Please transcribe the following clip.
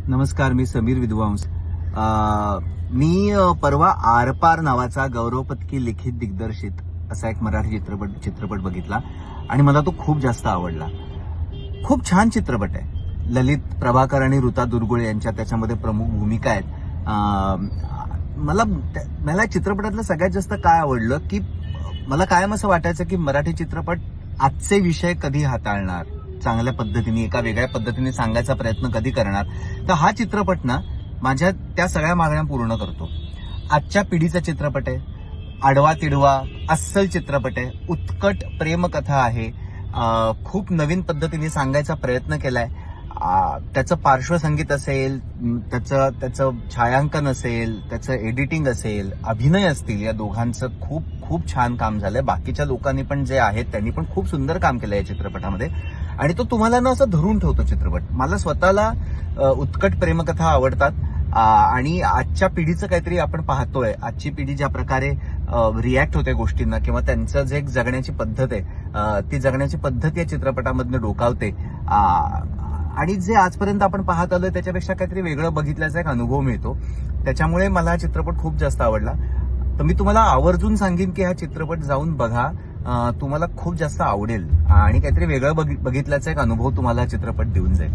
नमस्कार, मी समीर विद्वांस. मी परवा आरपार नावाचा गौरव पत्की लिखित दिग्दर्शित असा एक मराठी चित्रपट बघितला आणि मला तो खूप जास्त आवडला. खूप छान चित्रपट आहे. ललित प्रभाकर आणि ऋता दुर्गुळे यांच्या त्याच्यामध्ये प्रमुख भूमिका आहेत. मला चित्रपटातलं सगळ्यात जास्त काय आवडलं की मला कायम असं वाटायचं की मराठी चित्रपट आजचे विषय कधी हाताळणार, चांगल्या पद्धतीने एका वेगळ्या पद्धतीने सांगायचा प्रयत्न कधी करणार. तर हा चित्रपट ना माझ्या त्या सगळ्या मागण्या पूर्ण करतो. आजच्या पिढीचा चित्रपट आहे, आडवा तिडवा अस्सल चित्रपट आहे, उत्कट प्रेमकथा आहे, खूप नवीन पद्धतीने सांगायचा प्रयत्न केलाय. त्याचं पार्श्वसंगीत असेल, त्याचं छायांकन असेल, त्याचं एडिटिंग असेल, अभिनय असतील, या दोघांचं खूप खूप छान काम झालंय. बाकीच्या लोकांनी पण जे आहेत त्यांनी पण खूप सुंदर काम केलंय या चित्रपटामध्ये आणि तो तुम्हाला ना असं धरून ठेवतो चित्रपट. मला स्वतःला उत्कट प्रेमकथा आवडतात आणि आजच्या पिढीचं काहीतरी आपण पाहतोय. आजची पिढी ज्या प्रकारे रिॲक्ट होते गोष्टींना किंवा त्यांचं जे जगण्याची पद्धत आहे ती जगण्याची पद्धत या चित्रपटामधनं डोकावते आणि जे आजपर्यंत आपण पाहत आलोय त्याच्यापेक्षा काहीतरी वेगळं बघितल्याचा एक अनुभव मिळतो. त्याच्यामुळे मला हा चित्रपट खूप जास्त आवडला. तर मी तुम्हाला आवर्जून सांगेन की हा चित्रपट जाऊन बघा. तुम्हाला खूप जास्त आवडेल आणि काहीतरी वेगळं बघितल्याचा एक अनुभव तुम्हाला हा चित्रपट देऊन जाईल.